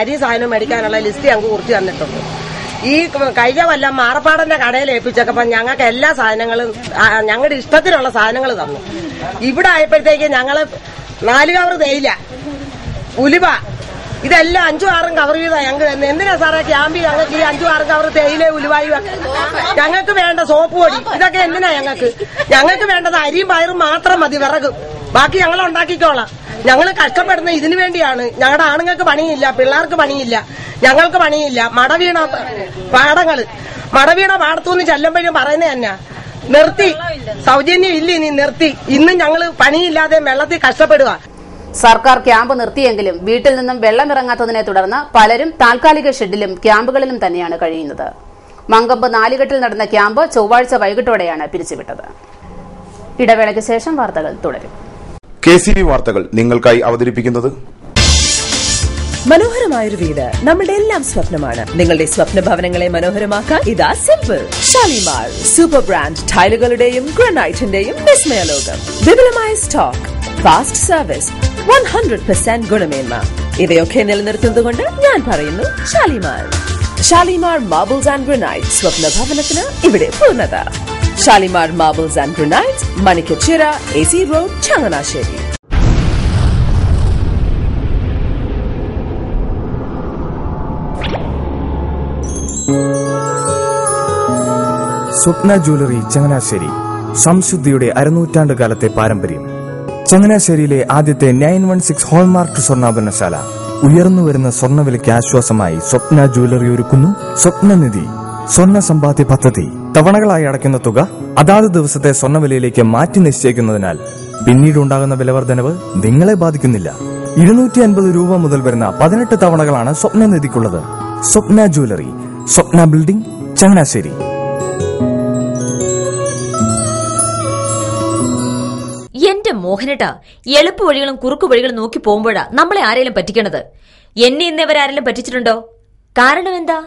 അരി സാധനം മേടിക്കാനുള്ള ലിസ്റ്റ് ഞങ്ങൾക്ക് കുറിച്ച് തന്നിട്ടുണ്ട്. ഈ കഴിഞ്ഞ കൊല്ലം മാറപ്പാടന്റെ കടയിൽ ഏൽപ്പിച്ചപ്പോൾ ഞങ്ങൾക്ക് എല്ലാ സാധനങ്ങളും ഞങ്ങളുടെ ഇഷ്ടത്തിനുള്ള സാധനങ്ങൾ തന്നു. ഇവിടെ ആയപ്പോഴത്തേക്ക് ഞങ്ങള് 4 കവർ തേയില, ഉലുവ, ഇതെല്ലാം 5-6 കവർ വീതം ഞങ്ങൾക്ക് തന്നെ. എന്തിനാ സാറേ ക്യാമ്പിൽ ഞങ്ങൾക്ക് ഈ 5-6 കവർ തേയില, ഉലുവായും? ഞങ്ങൾക്ക് വേണ്ട സോപ്പ് പൊടി, ഇതൊക്കെ എന്തിനാ ഞങ്ങൾക്ക്? ഞങ്ങൾക്ക് വേണ്ടത് അരിയും പയറും മാത്രം മതി, വിറക് ബാക്കി ഞങ്ങൾ ഉണ്ടാക്കിക്കോളാം. ഞങ്ങൾ കഷ്ടപ്പെടുന്ന ഇതിനു വേണ്ടിയാണ്. ഞങ്ങളുടെ ആണുങ്ങൾക്ക് പണിയില്ല, പിള്ളേർക്ക് പണിയില്ല, ഞങ്ങൾക്ക് പണിയില്ല. മടവീണ പാടത്തുനിന്ന് ചെല്ലുമ്പോഴും പറയുന്നത് തന്നെ നിർത്തി, സൗജന്യം ഇല്ല, ഇനി നിർത്തി. ഇന്നും ഞങ്ങൾ പണിയില്ലാതെ വെള്ളത്തിൽ കഷ്ടപ്പെടുക. സർക്കാർ ക്യാമ്പ് നിർത്തിയെങ്കിലും വീട്ടിൽ നിന്നും വെള്ളമിറങ്ങാത്തതിനെ തുടർന്ന് പലരും താൽക്കാലിക ഷെഡിലും ക്യാമ്പുകളിലും തന്നെയാണ് കഴിയുന്നത്. മങ്കമ്പ് 4 ഘട്ടിൽ നടന്ന ക്യാമ്പ് ചൊവ്വാഴ്ച വൈകിട്ടോടെയാണ് പിരിച്ചുവിട്ടത്. ഇടവേളയ്ക്ക് ശേഷം വാർത്തകൾ തുടരും. KCV വാർത്തകൾ നിങ്ങൾക്കായി അവതരിപ്പിക്കുന്നത് മനോഹരമായൊരു വീട് നമ്മുടെ എല്ലാം സ്വപ്നമാണ്. നിങ്ങളുടെ സ്വപ്ന ഭവനങ്ങളെ മനോഹരമാക്കാൻ ഇതാ സിമ്പിൾ. ഷാലിമാർ സൂപ്പർ ബ്രാൻഡ് ടൈലുകളുടെയും ഗ്രാനൈറ്റിന്റെയും വിസ്മയ ലോകം. വിപുലമായ സ്റ്റോക്ക്, ഫാസ്റ്റ് സർവീസ്, 100% ഗുണമേന്മ, ഇവയൊക്കെ നിലനിർത്തുന്നതുകൊണ്ട് ഞാൻ പറയുന്നു Shalimar. Shalimar marbles and granite, സ്വപ്ന ഭവനത്തിന് ഇവിടെ പൂർണ്ണത. Shalimar marbles and granite, Manikkachira, AC road, Changanassery. Swapna jewellery Changanassery, സംശുദ്ധിയുടെ അരനൂറ്റാണ്ട് കാലത്തെ പാരമ്പര്യം. ചങ്ങനാശ്ശേരിയിലെ ആദ്യത്തെ 916 ഹോൾമാർക്ക് സ്വർണ്ണാഭരണശാല. ഉയർന്നുവരുന്ന സ്വർണ്ണവിലയ്ക്ക് ആശ്വാസമായി സ്വപ്ന ജ്വല്ലറി ഒരുക്കുന്നു സ്വപ്നനിധി സ്വർണ്ണ സമ്പാദ്യ പദ്ധതി. തവണകളായി അടയ്ക്കുന്ന തുക അതാത് ദിവസത്തെ സ്വർണ്ണവിലയിലേക്ക് മാറ്റി നിശ്ചയിക്കുന്നതിനാൽ പിന്നീട് ഉണ്ടാകുന്ന വിലവർദ്ധനവ് നിങ്ങളെ ബാധിക്കുന്നില്ല. 250 രൂപ മുതൽ വരുന്ന 18 തവണകളാണ് സ്വപ്നനിധിക്കുള്ളത്. സ്വപ്ന ജ്വല്ലറി, സ്വപ്ന ബിൽഡിംഗ്, ചങ്ങനാശ്ശേരി. എന്റെ മോഹനേട്ടാ, എളുപ്പ വഴികളും കുറുക്കു വഴികളും നോക്കി പോകുമ്പോഴാ നമ്മളെ ആരെങ്കിലും പറ്റിക്കണത്. എന്നെ ഇന്നവരാരെങ്കിലും പറ്റിച്ചിട്ടുണ്ടോ? കാരണം എന്താ?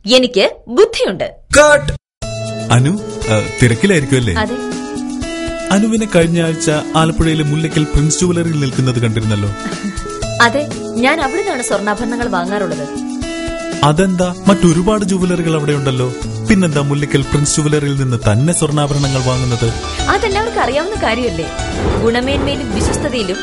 എനിക്ക് ബുദ്ധിയുണ്ട്. അനു തിരക്കിലായിരിക്കുമല്ലേ? അതെ. അനുവിനെ കഴിഞ്ഞ ആഴ്ച ആലപ്പുഴയിലെ മുല്ലയ്ക്കൽ പ്രിൻസ് ജുവലറിയിൽ നിൽക്കുന്നത് കണ്ടിരുന്നല്ലോ. അതെ, ഞാൻ അവിടെ നിന്നാണ് സ്വർണ്ണാഭരണങ്ങൾ വാങ്ങാറുള്ളത്. അതെന്താ, മറ്റൊരുപാട് ജുവലറികൾ അവിടെ ഉണ്ടല്ലോ, പിന്നെന്താ മുല്ലക്കൽ പ്രിൻസ് ജുവലറിയിൽ നിന്ന് തന്നെ സ്വർണ്ണാഭരണങ്ങൾ വാങ്ങുന്നത്? അതെല്ലാവർക്കും അറിയാവുന്ന കാര്യമല്ലേ. ഗുണമേന്മയിലും വിശ്വസ്തതയിലും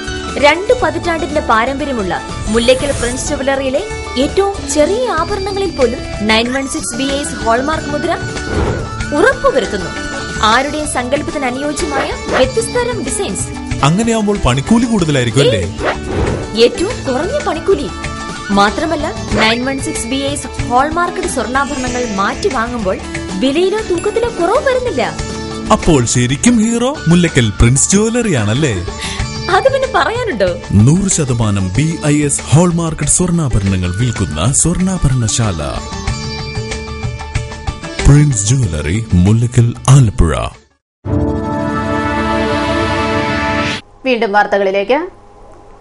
2 പതിറ്റാണ്ടിന്റെ പാരമ്പര്യമുള്ള മുല്ലക്കൽ പ്രിൻസ് ജുവലറിയിലെ ഏറ്റവും ചെറിയ ആഭരണങ്ങളിൽ പോലും 916 BIS ഹോൾമാർക്ക് മുദ്ര ഉറപ്പുവരുത്തുന്നു. ആരുടെയും സങ്കല്പത്തിന് അനുയോജ്യമായ വ്യത്യസ്തതരം ഡിസൈൻസ്. അങ്ങനെയാവുമ്പോൾ പണിക്കൂലി കൂടുതലായിരിക്കും അല്ലേ? ഏറ്റവും കുറഞ്ഞ പണിക്കൂലി മാത്രമല്ല, 916 BIS ഹോൾമാർക്കഡ് സ്വർണ്ണാഭരണങ്ങൾ മാറ്റി വാങ്ങുമ്പോൾ വിലയിലോ തൂക്കത്തിലോ കുറവ് വരുന്നില്ല. അപ്പോൾ ശരിക്കും ഹീറോ മുല്ലക്കൽ പ്രിൻസ് ജുവലറിയാണല്ലേ? അത് പിന്നെ പറയാനുണ്ടോ? 100% BIS ഹോൾമാർക്കഡ് സ്വർണ്ണാഭരണങ്ങൾ വിൽക്കുന്ന സ്വർണ്ണാഭരണശാല പ്രിൻസ് ജുവലറി, മുല്ലക്കൽ, ആലപ്പുഴ. വീണ്ടും വാർത്തകളിലേക്ക്.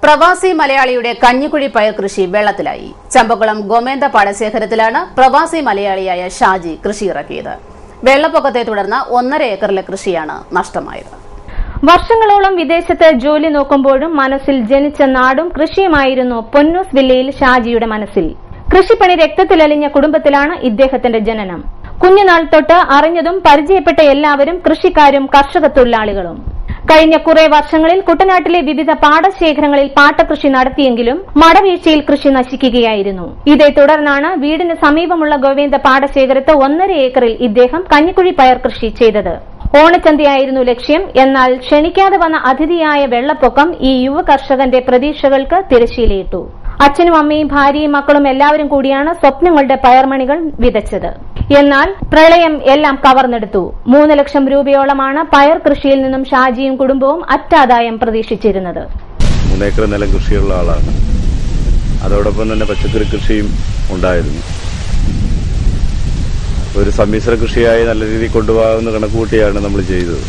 പ്രവാസി മലയാളിയുടെ കഞ്ഞിക്കുഴി പയർ കൃഷി വെള്ളത്തിലായി. ചമ്പക്കുളം ഗോമേന്ദ പാടശേഖരത്തിലാണ് പ്രവാസി മലയാളിയായ ഷാജി കൃഷി ഇറക്കിയത്. വെള്ളപ്പൊക്കത്തെ തുടർന്ന് 1.5 ഏക്കറിലെ കൃഷിയാണ് നഷ്ടമായത്. വർഷങ്ങളോളം വിദേശത്ത് ജോലി നോക്കുമ്പോഴും മനസ്സിൽ ജനിച്ച നാടും കൃഷിയുമായിരുന്നു പൊന്നൂസ് വില്ലയിൽ ഷാജിയുടെ മനസ്സിൽ. കൃഷിപ്പണി രക്തത്തിലലിഞ്ഞ കുടുംബത്തിലാണ് ഇദ്ദേഹത്തിന്റെ ജനനം. കുഞ്ഞുനാൾ തൊട്ട് അറിഞ്ഞതും പരിചയപ്പെട്ട എല്ലാവരും കൃഷിക്കാരും കർഷക തൊഴിലാളികളും. കഴിഞ്ഞ കുറെ വർഷങ്ങളിൽ കുട്ടനാട്ടിലെ വിവിധ പാടശേഖരങ്ങളിൽ പാട്ടകൃഷി നടത്തിയെങ്കിലും മടവീഴ്ചയിൽ കൃഷി നശിക്കുകയായിരുന്നു. ഇതേ തുടർന്നാണ് വീടിന് സമീപമുള്ള ഗോവിന്ദ പാടശേഖരത്ത് 1.5 ഏക്കറിൽ ഇദ്ദേഹം കഞ്ഞിക്കുഴി പയർ കൃഷി ചെയ്തത്. ഓണച്ചന്തയായിരുന്നു ലക്ഷ്യം. എന്നാൽ ക്ഷണിക്കാതെ വന്ന അതിഥിയായ വെള്ളപ്പൊക്കം ഈ യുവ കർഷകന്റെ പ്രതീക്ഷകൾക്ക് തിരശ്ശീലയിട്ടു. അച്ഛനും അമ്മയും ഭാര്യയും മക്കളും എല്ലാവരും കൂടിയാണ് സ്വപ്നങ്ങളുടെ പയർമണികൾ വിതച്ചത്. എന്നാൽ പ്രളയം എല്ലാം കവർന്നെടുത്തു. 3 ലക്ഷം രൂപയോളമാണ് പയർ കൃഷിയിൽ നിന്നും ഷാജിയും കുടുംബവും അറ്റാദായം പ്രതീക്ഷിച്ചിരുന്നത്. 3 ഏക്കർ നിലം കൃഷിയുള്ള ആളാണ്. അതോടൊപ്പം തന്നെ പച്ചക്കറി കൃഷിയും ഉണ്ടായിരുന്നു. ഒരു സമ്മിശ്ര കൃഷിയായി നല്ല രീതിയിൽ കൊണ്ടുപോകാവുന്ന കണക്കുകൂട്ടിയാണ് നമ്മൾ ചെയ്തത്.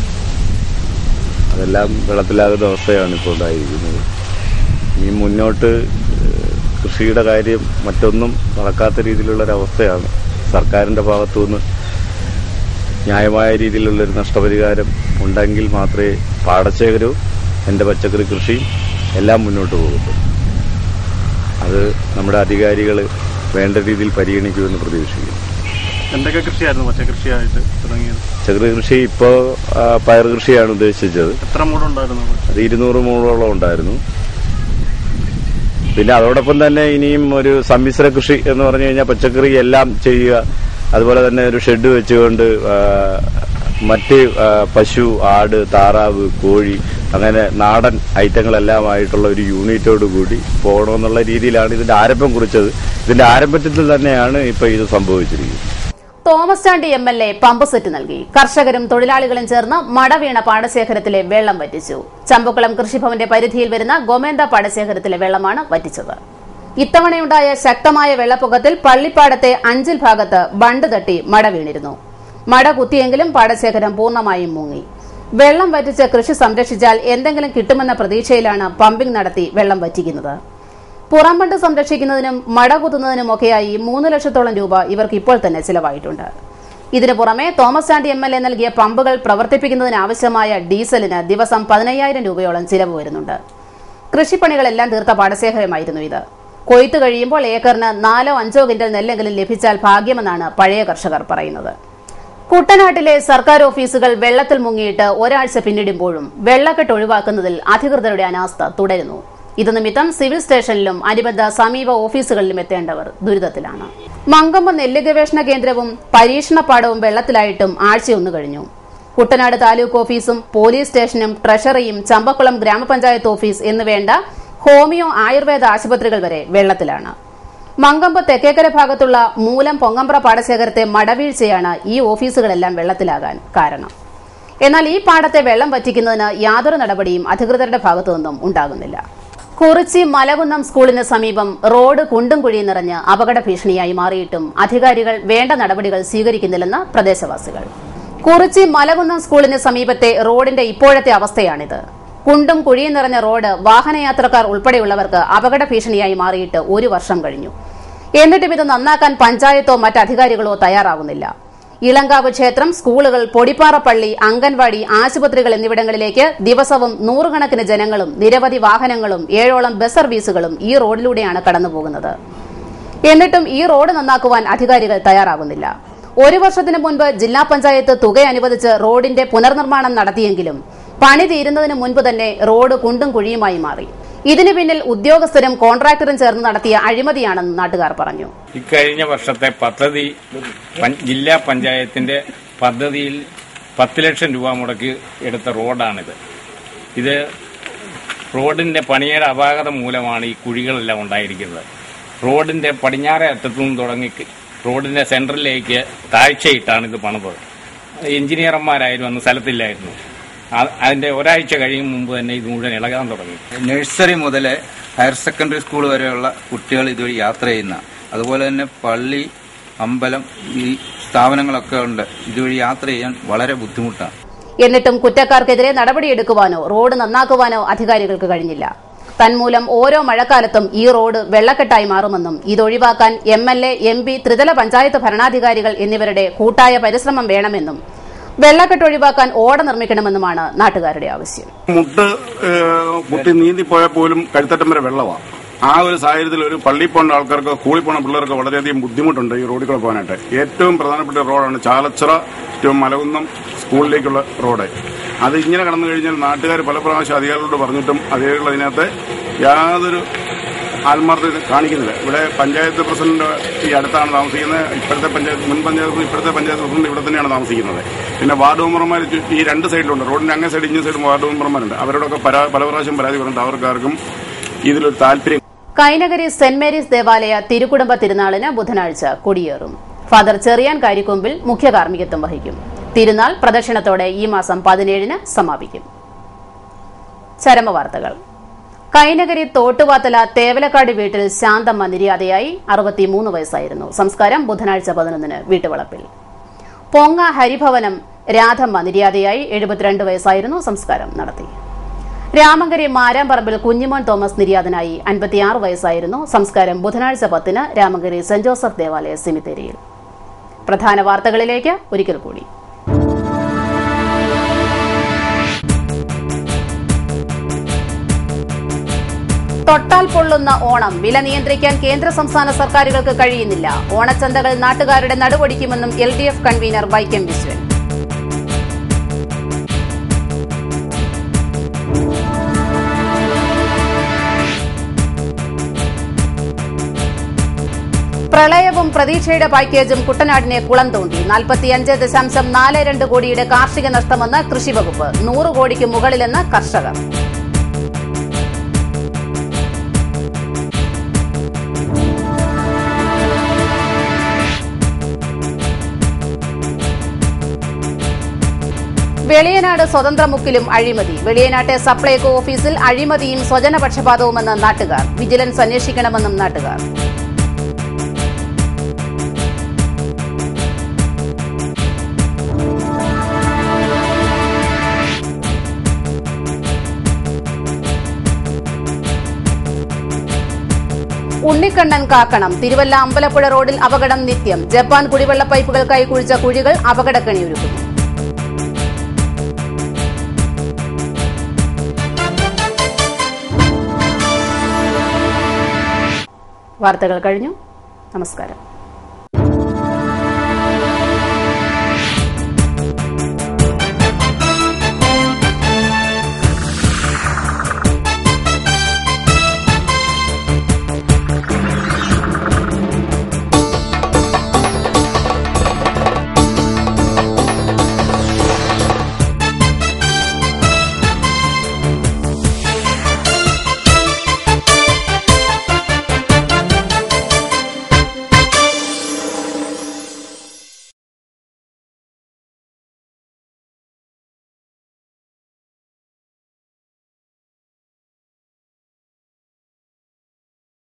അതെല്ലാം വെള്ളത്തിലാകുന്ന അവസ്ഥയാണ് ഇപ്പോൾ ഉണ്ടായിരിക്കുന്നത്. ഇനി മുന്നോട്ട് കൃഷിയുടെ കാര്യം മറ്റൊന്നും നടക്കാത്ത രീതിയിലുള്ളൊരവസ്ഥയാണ്. സർക്കാരിന്റെ ഭാഗത്തുനിന്ന് ന്യായമായ രീതിയിലുള്ളൊരു നഷ്ടപരിഹാരം ഉണ്ടെങ്കിൽ മാത്രമേ പാടശേഖരവും എന്റെ പച്ചക്കറി കൃഷിയും എല്ലാം മുന്നോട്ട് പോകുള്ളൂ. അത് നമ്മുടെ അധികാരികൾ വേണ്ട രീതിയിൽ പരിഗണിക്കുമെന്ന് പ്രതീക്ഷിക്കുന്നു. എന്തൊക്കെ കൃഷിയായിരുന്നു പച്ചക്കൃഷിയായിട്ട് തുടങ്ങിയത്? പച്ചക്കറി കൃഷി ഇപ്പോ പയർ കൃഷിയാണ് ഉദ്ദേശിച്ചത്. എത്ര മൂടുണ്ടായിരുന്നു? അത് 200 മൂടോളം ഉണ്ടായിരുന്നു. പിന്നെ അതോടൊപ്പം തന്നെ ഇനിയും ഒരു സമ്മിശ്ര കൃഷി എന്ന് പറഞ്ഞു കഴിഞ്ഞാൽ പച്ചക്കറി എല്ലാം ചെയ്യുക, അതുപോലെ തന്നെ ഒരു ഷെഡ് വെച്ചുകൊണ്ട് മറ്റ് പശു, ആട്, താറാവ്, കോഴി അങ്ങനെ നാടൻ ഐറ്റങ്ങളെല്ലാമായിട്ടുള്ള ഒരു യൂണിറ്റോട് കൂടി പോകണമെന്നുള്ള രീതിയിലാണ് ഇതിന്റെ ആരംഭം കുറിച്ചത്. ഇതിന്റെ ആരംഭത്തിൽ തന്നെയാണ് ഇപ്പൊ ഇത് സംഭവിച്ചിരിക്കുന്നത്. Thomas Chandy MLA pump set നൽകി. കർഷകരും തൊഴിലാളികളും ചേർന്ന് മടവീണ പാടശേഖരത്തിലെ വെള്ളം വറ്റിച്ചു. ചമ്പക്കുളം കൃഷിഭവന്റെ പരിധിയിൽ വരുന്ന ഗോമേന്ദ പാടശേഖരത്തിലെ വെള്ളമാണ് വറ്റിച്ചത്. ഇത്തവണയുണ്ടായ ശക്തമായ വെള്ളപ്പൊക്കത്തിൽ പള്ളിപ്പാടത്തെ 5 ഭാഗത്ത് ബണ്ട് തട്ടി മട വീണിരുന്നു. മട കുത്തിയെങ്കിലും പാടശേഖരം പൂർണ്ണമായും മുങ്ങി. വെള്ളം വറ്റിച്ച് കൃഷി സംരക്ഷിച്ചാൽ എന്തെങ്കിലും കിട്ടുമെന്ന പ്രതീക്ഷയിലാണ് പമ്പിംഗ് നടത്തി വെള്ളം വറ്റിക്കുന്നത്. പുറംബണ്ട് സംരക്ഷിക്കുന്നതിനും മട കുത്തുന്നതിനുമൊക്കെയായി 3 ലക്ഷത്തോളം രൂപ ഇവർക്ക് ഇപ്പോൾ തന്നെ ചിലവായിട്ടുണ്ട്. ഇതിനു പുറമെ തോമസ് ചാണ്ടി MLA നൽകിയ പമ്പുകൾ പ്രവർത്തിപ്പിക്കുന്നതിനാവശ്യമായ ഡീസലിന് ദിവസം 15,000 രൂപയോളം ചിലവ് വരുന്നുണ്ട്. കൃഷിപ്പണികളെല്ലാം തീർത്ത പാടശേഖരമായിരുന്നു ഇത്. കൊയ്ത്ത് കഴിയുമ്പോൾ ഏക്കറിന് 4-5 ക്വിന്റൽ നെല്ലെങ്കിലും ലഭിച്ചാൽ ഭാഗ്യമെന്നാണ് പഴയ കർഷകർ പറയുന്നത്. കുട്ടനാട്ടിലെ സർക്കാർ ഓഫീസുകൾ വെള്ളത്തിൽ മുങ്ങിയിട്ട് ഒരാഴ്ച പിന്നിടുമ്പോഴും വെള്ളക്കെട്ട് ഒഴിവാക്കുന്നതിൽ അധികൃതരുടെ അനാസ്ഥ തുടരുന്നു. ഇത് നിമിത്തം സിവിൽ സ്റ്റേഷനിലും അനുബന്ധ സമീപ ഓഫീസുകളിലും എത്തേണ്ടവർ ദുരിതത്തിലാണ്. മങ്കമ്പ് നെല്ല് ഗവേഷണ കേന്ദ്രവും പരീക്ഷണപ്പാടവും വെള്ളത്തിലായിട്ടും ആഴ്ചയൊന്നു കഴിഞ്ഞു. കുട്ടനാട് താലൂക്ക് ഓഫീസും പോലീസ് സ്റ്റേഷനും ട്രഷറിയും ചമ്പക്കുളം ഗ്രാമപഞ്ചായത്ത് ഓഫീസ് എന്നുവേണ്ട ഹോമിയോ ആയുർവേദ ആശുപത്രികൾ വരെ വെള്ളത്തിലാണ്. മങ്കമ്പ് തെക്കേക്കര ഭാഗത്തുള്ള മൂലം പൊങ്ങമ്പ്ര പാടശേഖരത്തെ മടവീഴ്ചയാണ് ഈ ഓഫീസുകളെല്ലാം വെള്ളത്തിലാകാൻ കാരണം. എന്നാൽ ഈ പാടത്തെ വെള്ളം വറ്റിക്കുന്നതിന് യാതൊരു നടപടിയും അധികൃതരുടെ ഭാഗത്തുനിന്നും ഉണ്ടാകുന്നില്ല. കുറിച്ചി മലകുന്നം സ്കൂളിന് സമീപം റോഡ് കുണ്ടും കുഴിയും നിറഞ്ഞ് അപകട ഭീഷണിയായി മാറിയിട്ടും അധികാരികൾ വേണ്ട നടപടികൾ സ്വീകരിക്കുന്നില്ലെന്ന് പ്രദേശവാസികൾ. കുറിച്ചി മലകുന്നം സ്കൂളിന് സമീപത്തെ റോഡിന്റെ ഇപ്പോഴത്തെ അവസ്ഥയാണിത്. കുണ്ടും കുഴിയും നിറഞ്ഞ റോഡ് വാഹനയാത്രക്കാർ ഉൾപ്പെടെയുള്ളവർക്ക് അപകട ഭീഷണിയായി മാറിയിട്ട് 1 വർഷം കഴിഞ്ഞു. എന്നിട്ടും ഇത് നന്നാക്കാൻ പഞ്ചായത്തോ മറ്റധികാരികളോ തയ്യാറാകുന്നില്ല. ഇളങ്കാവ് ക്ഷേത്രം, സ്കൂളുകൾ, പൊടിപ്പാറ പള്ളി, അംഗൻവാടി, ആശുപത്രികൾ എന്നിവിടങ്ങളിലേക്ക് ദിവസവും നൂറുകണക്കിന് ജനങ്ങളും നിരവധി വാഹനങ്ങളും 7ഓളം ബസ് സർവീസുകളും ഈ റോഡിലൂടെയാണ് കടന്നുപോകുന്നത്. എന്നിട്ടും ഈ റോഡ് നന്നാക്കുവാൻ അധികാരികൾ തയ്യാറാകുന്നില്ല. 1 വർഷത്തിന് മുൻപ് ജില്ലാ പഞ്ചായത്ത് തുക അനുവദിച്ച് റോഡിന്റെ പുനർനിർമ്മാണം നടത്തിയെങ്കിലും പണി തീരുന്നതിന് മുൻപ് തന്നെ റോഡ് കുണ്ടും കുഴിയുമായി മാറി. ഇതിന് പിന്നിൽ ഉദ്യോഗസ്ഥരും കോൺട്രാക്ടറും ചേർന്ന് നടത്തിയ അഴിമതിയാണെന്ന് നാട്ടുകാർ പറഞ്ഞു. ഇക്കഴിഞ്ഞ വർഷത്തെ പദ്ധതി ജില്ലാ പഞ്ചായത്തിന്റെ പദ്ധതിയിൽ 10 ലക്ഷം രൂപ മുടക്കി എടുത്ത റോഡാണിത്. ഇത് റോഡിന്റെ പണിയുടെ അപാകത മൂലമാണ് ഈ കുഴികളെല്ലാം ഉണ്ടായിരിക്കുന്നത്. റോഡിന്റെ പടിഞ്ഞാറേ അറ്റത്തുനിന്ന് തുടങ്ങി റോഡിന്റെ സെന്ററിലേക്ക് താഴ്ചയിട്ടാണ് ഇത് പണിതത്. എഞ്ചിനീയർമാരായിരുന്നു അന്ന് സ്ഥലത്തില്ലായിരുന്നു. അതിന്റെ ഒരാഴ്ച കഴിയും മുമ്പ് തന്നെ ഇത് മുഴുവൻ ഇളകാൻ തുടങ്ങി. നഴ്സറി മുതൽ ഹയർ സെക്കൻഡറി സ്കൂൾ വരെയുള്ള കുട്ടികൾ ഇതുവഴി യാത്ര ചെയ്യുന്ന, അതുപോലെ തന്നെ പള്ളി, അമ്പലം, ഈ സ്ഥാപനങ്ങളൊക്കെ ഉണ്ട്. ഇതുവഴി യാത്ര ചെയ്യാൻ വളരെ ബുദ്ധിമുട്ടാണ്. എന്നിട്ടും കുറ്റക്കാർക്കെതിരെ നടപടിയെടുക്കുവാനോ റോഡ് നന്നാക്കുവാനോ അധികാരികൾക്ക് കഴിഞ്ഞില്ല. തന്മൂലം ഓരോ മഴക്കാലത്തും ഈ റോഡ് വെള്ളക്കെട്ടായി മാറുമെന്നും ഇതൊഴിവാക്കാൻ MLA, MP, ത്രിതല പഞ്ചായത്ത് ഭരണാധികാരികൾ എന്നിവരുടെ കൂട്ടായ പരിശ്രമം വേണമെന്നും വെള്ളക്കെട്ട് ഒഴിവാക്കാൻ ഓട നിർമ്മിക്കണമെന്നുമാണ് നാട്ടുകാരുടെ ആവശ്യം. മുട്ട് കുട്ടി നീന്തിപ്പോയാൽ പോലും കഴുത്തറ്റം വരെ വെള്ളമാണ്. ആ ഒരു സാഹചര്യത്തിൽ ഒരു പള്ളി പോകേണ്ട ആൾക്കാർക്ക്, സ്കൂളിൽ പോകുന്ന പിള്ളേർക്ക് വളരെയധികം ബുദ്ധിമുട്ടുണ്ട് ഈ റോഡിൽ കൂടെ പോകാനായിട്ട്. ഏറ്റവും പ്രധാനപ്പെട്ട റോഡാണ് ചാലച്ചിറ ടു മലകുന്നം സ്കൂളിലേക്കുള്ള റോഡ്. അത് ഇങ്ങനെ കടന്നു കഴിഞ്ഞാൽ നാട്ടുകാർ പല പ്രാവശ്യം അധികാരികളോട് പറഞ്ഞിട്ടും അധികാരികൾ അതിനകത്ത് യാതൊരു ആത്മാർത്ഥത കാണിക്കുന്നില്ല. ഇവിടെ പഞ്ചായത്ത് പ്രസിഡന്റ് ഈ അടുത്താണ് താമസിക്കുന്നത്. മുൻ പഞ്ചായത്ത് ഇപ്പോഴത്തെ പഞ്ചായത്ത് പ്രസിഡന്റ് ഇവിടെ തന്നെയാണ് താമസിക്കുന്നത്. പിന്നെ വാർഡ് മെമ്പർമാർ ഈ 2 സൈഡിലുണ്ട്. റോഡിന്റെ അങ്ങേ സൈഡ് ഇങ്ങേ സൈഡും വാർഡ് മെമ്പർമാരുണ്ട്. അവരോടൊക്കെ പല പ്രാവശ്യം പരാതി പറഞ്ഞിട്ട് അവർക്കാർക്കും ഇതിലൊരു താല്പര്യം. കൈനകരി സെന്റ് മേരീസ് ദേവാലയ തിരുക്കുടുംബ തിരുനാളിന് ബുധനാഴ്ച കൊടിയേറും. ഫാദർ ചെറിയാൻ കാരിക്കൊമ്പിൽ മുഖ്യ കാർമ്മികത്വം വഹിക്കും. തിരുനാൾ പ്രദക്ഷിണത്തോടെ ഈ മാസം 17-ന് സമാപിക്കും. ചരമവാർത്തകൾ. കൈനകരി തോട്ടുവാത്തല തേവലക്കാട് വീട്ടിൽ ശാന്തമ്മ നിര്യാതയായി. 63 വയസ്സായിരുന്നു. സംസ്കാരം ബുധനാഴ്ച 11-ന് വീട്ടുവളപ്പിൽ. പൊങ്ങ ഹരിഭവനം രാധമ്മ നിര്യാതയായി. 72 വയസ്സായിരുന്നു. സംസ്കാരം നടത്തി. രാമങ്കരി മാരാമ്പറമ്പിൽ കുഞ്ഞിമോൻ തോമസ് നിര്യാതനായി. 56 വയസ്സായിരുന്നു. സംസ്കാരം ബുധനാഴ്ച 10-ന് രാമങ്കരി സെന്റ് ജോസഫ് ദേവാലയ സെമിത്തേരിയിൽ. പ്രധാന വാർത്തകളിലേക്ക് ഒരിക്കൽ കൂടി. തൊട്ടാൽ പൊള്ളുന്ന ഓണം. വില നിയന്ത്രിക്കാൻ കേന്ദ്ര സംസ്ഥാന സർക്കാരുകൾക്ക് കഴിയുന്നില്ല. ഓണച്ചന്തകൾ നാട്ടുകാരുടെ നടുവൊടിക്കുമെന്നും LDF കൺവീനർ വൈക്കം വിശ്വൻ. പ്രളയവും പ്രതീക്ഷയുടെ പാക്കേജും കുട്ടനാടിനെ കുളം തോണ്ടി. 45.42 കോടിയുടെ കാർഷിക നഷ്ടമെന്ന് കൃഷിവകുപ്പ്. 100 കോടിക്ക് മുകളിലെന്ന് കർഷകർ. വെളിയനാട് സ്വതന്ത്രമുക്കിലും അഴിമതി. വെളിയനാട്ടെ സപ്ലൈകോ ഓഫീസിൽ അഴിമതിയും സ്വജനപക്ഷപാതവുമെന്ന് നാട്ടുകാർ. വിജിലൻസ് അന്വേഷിക്കണമെന്നും നാട്ടുകാർ. ഉണ്ണിക്കണ്ണൻ കാക്കണം. തിരുവല്ല അമ്പലപ്പുഴ റോഡിൽ അപകടം നിത്യം. ജപ്പാൻ കുടിവെള്ള പൈപ്പുകൾക്കായി കുഴിച്ച കുഴികൾ അപകടക്കണിയൊരുക്കുന്നു. വാർത്തകൾ കഴിഞ്ഞു. നമസ്കാരം.